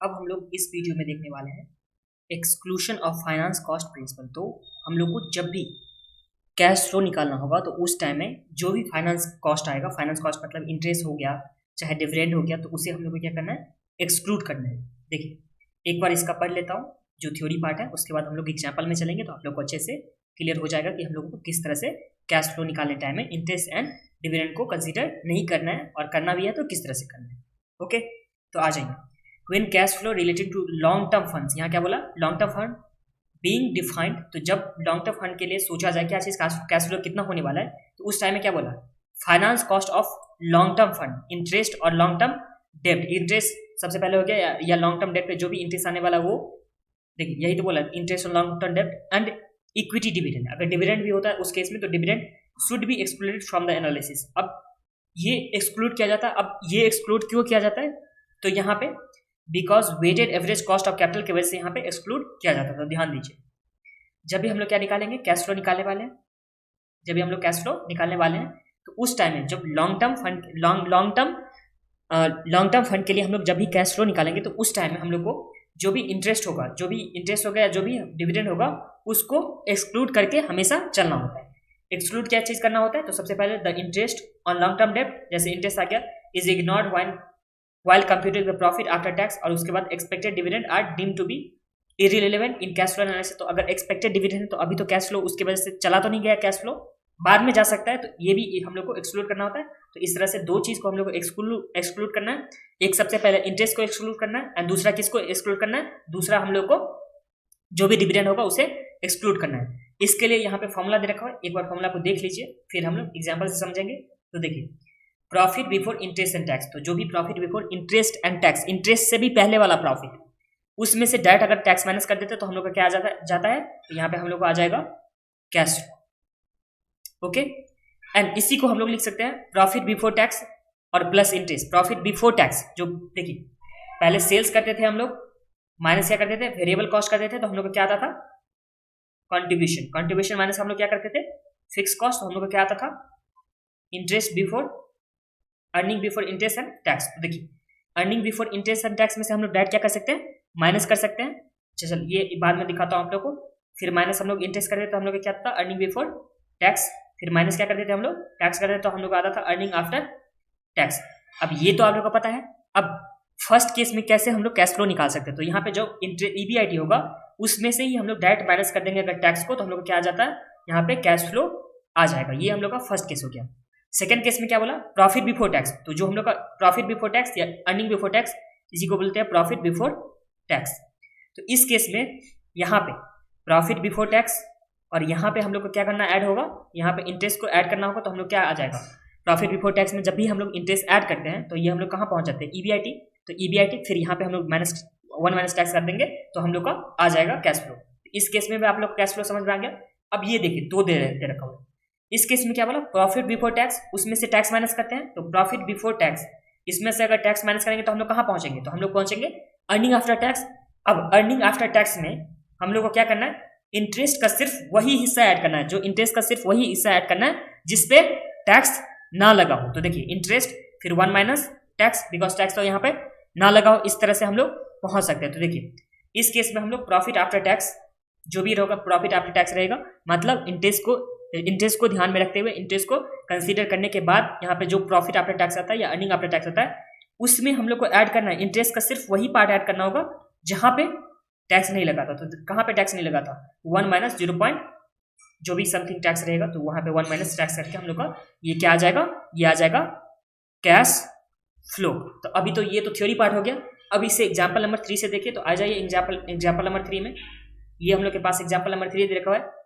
अब हम लोग इस वीडियो में देखने वाले हैं exclusion of finance cost principle. तो हम लोग को जब भी कैश फ्लो निकालना होगा तो उस टाइम में जो भी फाइनेंस कॉस्ट आएगा, फाइनेंस कॉस्ट मतलब इंटरेस्ट हो गया चाहे डिविडेंड हो गया, तो उसे हम लोग को क्या करना है, एक्सक्लूड करना है। देखिए एक बार इसका पढ़ लेता हूँ जो थ्योरी पार्ट है, उसके बाद हम लोग एग्जाम्पल में चलेंगे तो आप लोग को अच्छे से क्लियर हो जाएगा कि हम लोगों को किस तरह से कैश फ्लो निकालने टाइम में इंटरेस्ट एंड डिविडेंड को कंसीडर नहीं करना है, और करना भी है तो किस तरह से करना है। ओके, तो आ जाएंगे। When cash flow related to long term funds, यहाँ क्या बोला, long term fund being defined. तो जब लॉन्ग टर्म फंड के लिए सोचा जाए क्या चीज कैश फ्लो कितना होने वाला है, तो उस टाइम में क्या बोला, finance cost of long term fund, interest और लॉन्ग टर्म डेब्ट। इंटरेस्ट सबसे पहले हो गया, या लॉन्ग टर्म डेब्ट पे जो भी इंटरेस्ट आने वाला वो, देखिए यही तो बोला, इंटरेस्ट और लॉन्ग टर्म डेब्ट एंड इक्विटी डिविडेंड। अगर डिविडेंड भी होता है उस केस में तो dividend should be excluded from the analysis. अब ये एक्सक्लूड किया जाता है। अब ये एक्सक्लूड क्यों किया जाता है, तो यहाँ पे because weighted average cost of capital की वजह से यहाँ पे एक्सक्लूड किया जाता था। ध्यान दीजिए, जब भी हम लोग क्या निकालेंगे, कैश फ्लो निकालने वाले हैं, जब भी हम लोग कैश फ्लो निकालने वाले हैं तो उस टाइम में जब लॉन्ग टर्म फंड के लिए हम लोग जब भी कैश फ्लो निकालेंगे तो उस टाइम में हम लोग को जो भी इंटरेस्ट होगा या जो भी डिविडेंड होगा उसको एक्सक्लूड करके हमेशा चलना होता है। एक्सक्लूड क्या चीज करना होता है, तो सबसे पहले the interest on long term डेब्ट, जैसे इंटरेस्ट आ गया, is ignored while computing the profit after tax, और उसके बाद expected dividend are deemed to be irrelevant in cash flow analysis। तो अगर expected dividend है तो अभी तो कैश फ्लो उसकी वजह से चला तो नहीं गया, कैश फ्लो बाद में जा सकता है, तो ये भी हम लोग को एक्सक्लूड करना होता है। तो इस तरह से दो चीज को हम लोग को एक्सक्लूड करना है। एक सबसे पहले इंटरेस्ट को एक्सक्लूड करना है, एंड दूसरा किसको एक्सक्लूड करना है, दूसरा हम लोग को जो भी डिविडेंड होगा उसे एक्सक्लूड करना है। इसके लिए यहाँ पे फॉर्मूला दे रखा है, एक बार फॉर्मूला को देख लीजिए फिर हम लोग एग्जाम्पल से समझेंगे। तो देखिए profit before interest and tax, तो जो भी profit before interest and tax, interest से भी पहले वाला प्रॉफिट, उसमें से डायरेक्ट अगर टैक्स माइनस कर देते तो हम लोग का क्या जाता है, तो यहाँ पे हम लोग को आ जाएगा कैश फ्लो। ओके, एंड इसी को हम लोग लिख सकते हैं प्रॉफिट बिफोर टैक्स और plus interest. Profit before tax, जो देखिए पहले सेल्स करते थे हम लोग, माइनस क्या करते थे, वेरिएबल कॉस्ट करते थे, तो हम लोग का क्या आता था, कंट्रीब्यूशन माइनस हम लोग क्या करते थे, फिक्स कॉस्ट, तो हम लोग का क्या आता था, interest before earning before interest and tax. तो देखिए earning before interest and tax में से हम लोग डायरेक्ट क्या कर सकते हैं, माइनस कर सकते हैं। चल ये बाद में दिखाता हूँ आप लोग को। फिर माइनस हम लोग इंटरेस्ट कर देते तो हम लोग क्या था, अर्निंग बिफोर टैक्स, फिर माइनस क्या कर देते हम लोग, टैक्स कर देते तो हम लोग आता था अर्निंग आफ्टर टैक्स। अब ये तो आप लोग को पता है। अब फर्स्ट केस में कैसे हम लोग कैश फ्लो निकाल सकते हैं, तो यहाँ पे जो ईबीआईटी होगा उसमें से ही हम लोग डायरेक्ट माइनस कर देंगे अगर टैक्स को, तो हम लोग को क्या आ जाता है, यहाँ पे कैश फ्लो आ जाएगा। ये हम लोग का फर्स्ट केस हो गया। सेकंड केस में क्या बोला, प्रॉफिट बिफोर टैक्स, तो जो हम लोग का प्रॉफिट बिफोर टैक्स या अर्निंग बिफोर टैक्स, इसी को बोलते हैं प्रॉफिट बिफोर टैक्स। तो इस केस में यहाँ पे प्रॉफिट बिफोर टैक्स और यहाँ पे हम लोग को क्या करना ऐड होगा, यहाँ पे इंटरेस्ट को ऐड करना होगा, तो हम लोग क्या आ जाएगा, प्रॉफिट बिफोर टैक्स में जब भी हम लोग इंटरेस्ट ऐड करते हैं तो ये हम लोग कहाँ पहुंच जाते हैं, ईबीआईटी। तो ईबीआईटी फिर यहाँ पे हम लोग माइनस टैक्स कर देंगे तो हम लोग का आ जाएगा कैश फ्लो। इस केस में भी आप लोग कैश फ्लो समझ में आ गया। अब ये देखिए दो दे रखा हुआ, इस केस में क्या बोला, प्रॉफिट बिफोर टैक्स, उसमें से टैक्स माइनस करते हैं, तो प्रॉफिट बिफोर टैक्स, इसमें से अगर टैक्स माइनस करेंगे तो हम लोग कहाँ पहुंचेंगे, तो हम लोग पहुंचेंगे अर्निंग आफ्टर टैक्स। अब अर्निंग आफ्टर टैक्स में हम लोग को क्या करना है, इंटरेस्ट का सिर्फ वही हिस्सा ऐड करना है, जो इंटरेस्ट का सिर्फ वही हिस्सा ऐड करना है जिसपे टैक्स ना लगा हो। तो देखिए इंटरेस्ट फिर 1 माइनस टैक्स, बिकॉज टैक्स तो यहाँ पे ना लगा हो। इस तरह से हम लोग पहुंच सकते हैं। तो देखिए इस केस में हम लोग प्रॉफिट आफ्टर टैक्स जो भी होगा, प्रॉफिट आफ्टर टैक्स रहेगा, मतलब इंटरेस्ट को ध्यान में रखते हुए, इंटरेस्ट को कंसीडर करने के बाद यहाँ पे जो प्रॉफिट आफ्टर टैक्स आता है या अर्निंग आफ्टर टैक्स आता है उसमें हम लोग को ऐड करना है, इंटरेस्ट का सिर्फ वही पार्ट ऐड करना होगा जहां पे टैक्स नहीं लगा था। तो कहां पे टैक्स नहीं लगा था, 1 माइनस 0 पॉइंट जो भी समथिंग टैक्स रहेगा, तो वहां पे 1 माइनस टैक्स करके हम लोग का ये क्या आ जाएगा, ये आ जाएगा कैश फ्लो। तो अभी तो ये तो थ्योरी पार्ट हो गया। अब इसे एग्जाम्पल नंबर 3 से देखिए, तो आ जाइए एग्जाम्पल नंबर 3 में। ये हम लोग के पास एग्जाम्पल नंबर 3 दे रखा है।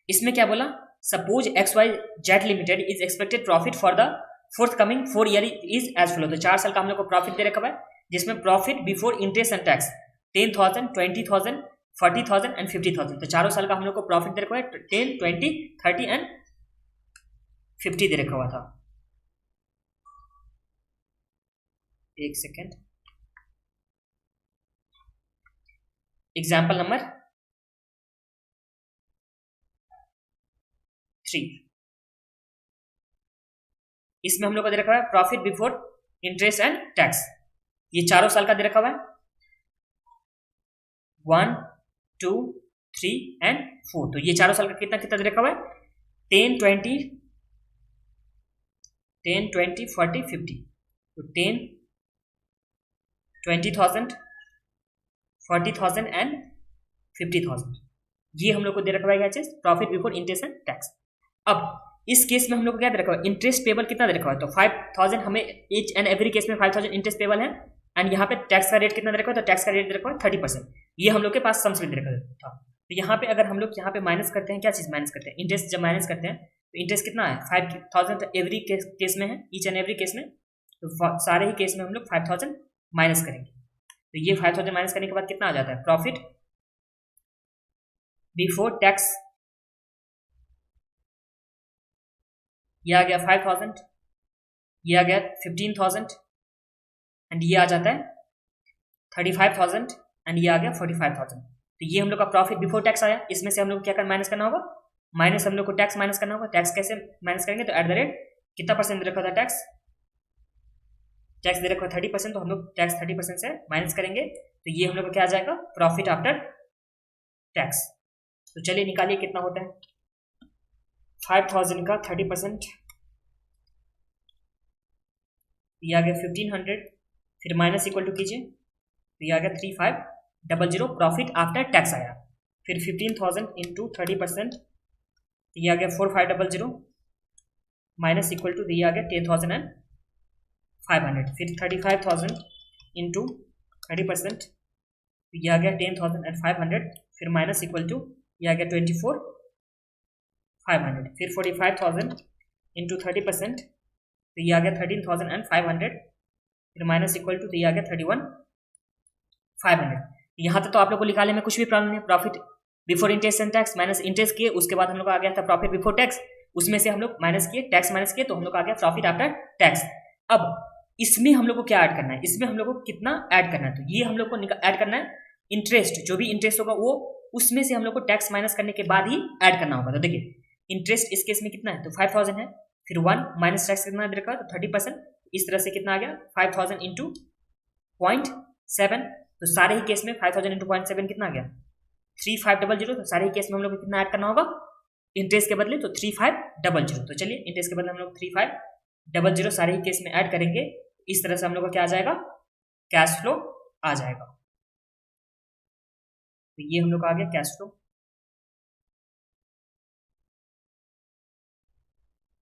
इसमें क्या बोला, suppose XYZ limited is expected profit for the fourth coming 4 year is as follow. तो 4 साल का हम लोग को प्रॉफिट दे रखा है, जिसमें profit before interest and tax 10,000, 20,000, 40,000 and 50,000। तो चारों साल का हम लोग को प्रॉफिट दे रखा है 10, 20, 30 एंड 50 दे रखा हुआ था। एक सेकेंड, एग्जाम्पल नंबर 3, इसमें हम लोग को दे रखा है profit before interest and tax, ये चारों साल का दे रखा हुआ है। 1 2 3 एंड 4। तो ये चारों साल का कितना कितना दे रखा हुआ है? 10 20 40 50। तो 10 20,000 40,000 एंड 50,000, ये हम लोग को दे रखा है क्या चीज? Profit before interest and tax. अब इस केस में हम लोग को क्या दे रखा है? इंटरेस्ट पेबल कितना दे रखा है? तो 5,000 हमें ईच एंड एवरी केस में 5,000 इंटरेस्ट पेबल है। एंड यहाँ पे टैक्स का रेट कितना दे रखा है? तो टैक्स का रेट दे रखा है 30%। ये हम लोग के पास सम्स में दे रखा था। तो यहाँ पे अगर हम लोग यहाँ पे माइनस करते हैं, क्या चीज माइनस करते हैं? इंटरेस्ट जब माइनस करते हैं तो इंटरेस्ट कितना है? 5,000 एवरी केस में है, ईच एंड एवरी केस में। तो सारे ही केस में हम लोग 5,000 माइनस करेंगे। तो ये 5,000 माइनस करने के बाद कितना आ जाता है? प्रॉफिट बिफोर टैक्स, ये आ गया 5,000, ये आ गया 15,000 एंड ये आ जाता है 35,000 एंड ये आ गया 45,000। तो ये हम लोग का प्रॉफिट बिफोर टैक्स आया। इसमें से हम लोग क्या माइनस करना होगा? माइनस हम लोग को टैक्स माइनस करना होगा। टैक्स कैसे माइनस करेंगे? तो एट द रेट कितना परसेंट दे रखा था टैक्स? टैक्स दे रखा 30%, तो हम लोग टैक्स 30% से माइनस करेंगे। तो ये हम लोग का क्या आ जाएगा? Profit after tax. तो चलिए निकालिए कितना होता है। 5,000 का 30%, ये आ गया 1,500, फिर माइनस इक्वल टू कीजिए, तो ये आ गया 3,500 प्रॉफिट आफ्टर टैक्स आया। फिर 15,000 इंटू 30%, ये आ गया 4,500 माइनस इक्वल टू, ये आ गया 10,500। फिर 35,000 इंटू 30%, ये आ गया 10,500। फिर माइनस इक्वल टू, ये आ गया 24,500। फिर 45,000 इंटू 30%, तो ये आ गया 13,500। फिर माइनस इक्वल टू, तो ये आ गया 31,500। यहाँ तक तो आप लोग को निकालने में कुछ भी प्रॉब्लम नहीं है। Profit before interest and tax minus interest किए, उसके बाद हम लोग आ गया था प्रॉफिट बिफोर टैक्स, उसमें से हम लोग माइनस किए, टैक्स माइनस किए, तो हम लोग आ गया प्रॉफिट आफ्टर टैक्स। अब इसमें हम लोग को क्या ऐड करना है? इसमें हम लोग को कितना ऐड करना है? तो ये हम लोग को ऐड करना है इंटरेस्ट, जो भी इंटरेस्ट होगा वो उसमें से हम लोग को टैक्स माइनस करने के बाद ही ऐड करना होगा। तो देखिए इंटरेस्ट इस केस में कितना है? तो 5,000 है, फिर 1 माइनस टैक्स कितना दे रखा है? तो 30%। इस तरह से कितना आ गया? 5,000 इंटू 0.7। तो सारे ही केस में 5,000 इंटू 0.7 कितना आ गया? 3,500। तो सारे ही केस में हम लोग को कितना ऐड करना होगा इंटरेस्ट के बदले? तो 3,500। तो चलिए इंटरेस्ट के बदले हम लोग 3,500 सारे ही केस में ऐड करेंगे। इस तरह से हम लोग का क्या आ जाएगा? कैश फ्लो आ जाएगा। तो ये हम लोग का आ गया कैश फ्लो।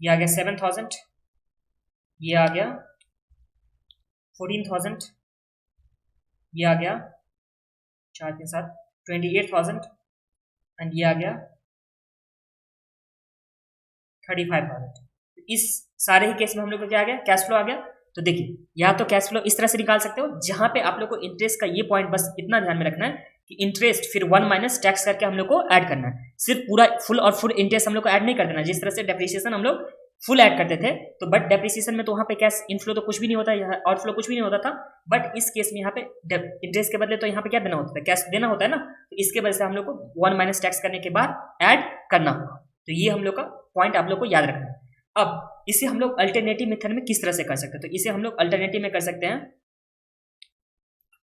ये आ गया 7,000, ये आ गया 14,000, ये आ गया 4 के साथ 28,000 एंड ये आ गया 35,000। इस सारे ही केस में हम लोग को क्या आ गया? कैश फ्लो आ गया। तो देखिए या तो कैश फ्लो इस तरह से निकाल सकते हो, जहां पे आप लोग को इंटरेस्ट का ये पॉइंट बस इतना ध्यान में रखना है कि इंटरेस्ट फिर 1 माइनस टैक्स करके हम लोग को ऐड करना है। सिर्फ पूरा फुल और फुल इंटरेस्ट हम लोग को ऐड नहीं कर देना, जिस तरह से डेप्रिसिएशन हम लोग फुल ऐड करते थे। तो बट डेप्रिसिएशन में तो वहां पे कैश इनफ्लो तो कुछ भी नहीं होता, आउटफ्लो कुछ भी नहीं होता था। बट इस केस में यहाँ पे इंटरेस्ट के बदले तो यहाँ पे क्या देना होता है? कैश देना होता है ना। तो इसके वजह से हम लोग को 1 माइनस टैक्स करने के बाद ऐड करना होगा। तो ये हम लोग का पॉइंट आप लोग को याद रखना है। अब इसे हम लोग अल्टरनेटिव मेथड में किस तरह से कर सकते हैं? तो इसे हम लोग अल्टरनेटिव में कर सकते हैं।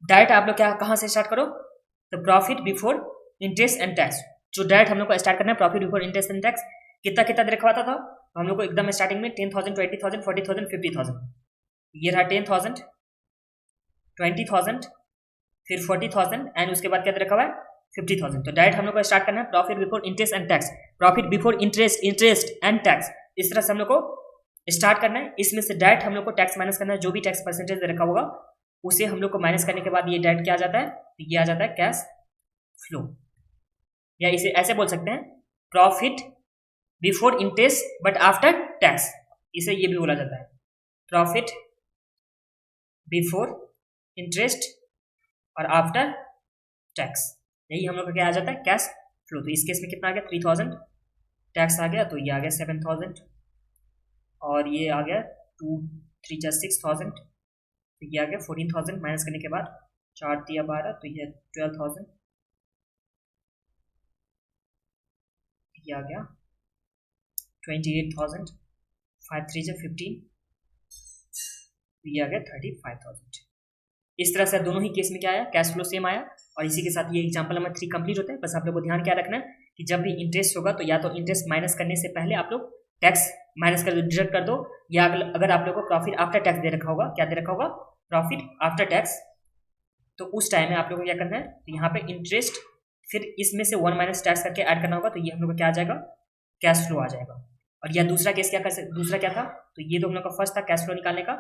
डायरेक्ट आप लोग क्या कहां से स्टार्ट करो? तो profit before interest and tax. जो डायरेक्ट हम लोग को स्टार्ट करना है profit before interest and tax, कितना कितना दे रखा था? तो हम लोग को एकदम स्टार्टिंग में 10,000 20,000 40,000 50,000। ये रहा 10,000 20,000 फिर 40,000 एंड उसके बाद क्या दे रखा हुआ है? 50,000। तो डायरेक्ट हम लोग को स्टार्ट करना है profit before interest and tax, profit before interest and tax. इस तरह से हम लोग को स्टार्ट करना है। इसमें से डायरेक्ट हम लोग को टैक्स माइनस करना है, जो भी टैक्स परसेंटेज दे रखा होगा उसे हम लोग को माइनस करने के बाद ये डायरेक्ट क्या आ जाता है? तो ये आ जाता है कैश फ्लो, या इसे ऐसे बोल सकते हैं profit before interest but after tax, इसे ये भी बोला जाता है प्रॉफिट बिफोर इंटरेस्ट और आफ्टर टैक्स। यही हम लोग का क्या आ जाता है? Cash flow. तो इस केस में कितना आ गया? 3,000 टैक्स आ गया, तो ये आ गया 7,000 और ये आ गया 2 3 6,000, तो ये आ गया 14,000 माइनस करने के बाद 4 3 12, तो ये 12,000, ये आ गया 28,000 5 3 15, तो ये आ गया 35,000। इस तरह से दोनों ही केस में क्या आया, कैश फ्लो सेम आया। और इसी के साथ ये एग्जाम्पल नंबर 3 कंप्लीट होता है। बस आप लोग को ध्यान क्या रखना है कि जब भी इंटरेस्ट होगा तो या तो इंटरेस्ट माइनस करने से पहले आप लोग टैक्स माइनस कर दो, डिडक्ट कर दो, या अगर आप लोग को प्रॉफिट आफ्टर टैक्स दे रखा होगा, क्या दे रखा होगा, प्रॉफिट आफ्टर टैक्स, तो उस टाइम में आप लोगों को क्या करना है, तो यहाँ पे इंटरेस्ट फिर इसमें से 1 माइनस टैक्स करके ऐड करना होगा, तो ये हम लोग को क्या आ जाएगा, कैश फ्लो आ जाएगा। और यह दूसरा केस क्या कर सकते, दूसरा क्या था, तो ये तो हम लोग का फर्स्ट था कैश फ्लो निकालने का।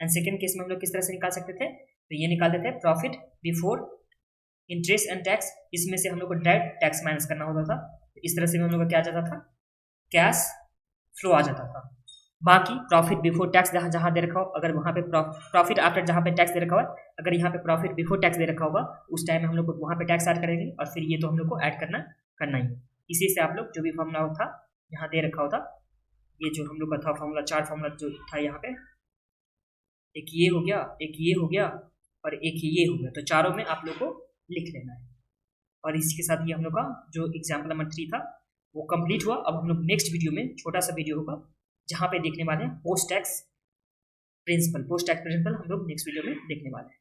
एंड सेकंड केस में हम लोग किस तरह से निकाल सकते थे, तो ये निकालते थे profit before interest and tax, इसमें से हम लोग को डायरेक्ट टैक्स माइनस करना होता था। तो इस तरह से हम लोग का क्या आ जाता था, कैश फ्लो आ जाता था। बाकी प्रॉफिट बिफोर टैक्स जहाँ दे रखा हो, अगर वहाँ पे प्रॉफिट आफ्टर जहाँ पे टैक्स दे रखा हुआ, अगर यहाँ पे प्रॉफिट बिफोर टैक्स दे रखा होगा, उस टाइम में हम लोग को वहाँ पे टैक्स ऐड करेंगे, और फिर ये तो हम लोग को ऐड करना ही। इसी से आप लोग जो भी फॉर्मूला था यहाँ दे रखा होता, ये जो हम लोग का था फॉर्मूला, 4 फॉर्मूला जो था यहाँ पे, एक ये हो गया, एक ये हो गया, और एक ये हो गया, तो चारों में आप लोग को लिख लेना है। और इसी के साथ ये हम लोग का जो एग्जाम्पल नंबर 3 था वो कंप्लीट हुआ। अब हम लोग नेक्स्ट वीडियो में छोटा सा वीडियो होगा जहाँ पे देखने वाले हैं पोस्ट टैक्स प्रिंसिपल हम लोग नेक्स्ट वीडियो में देखने वाले हैं।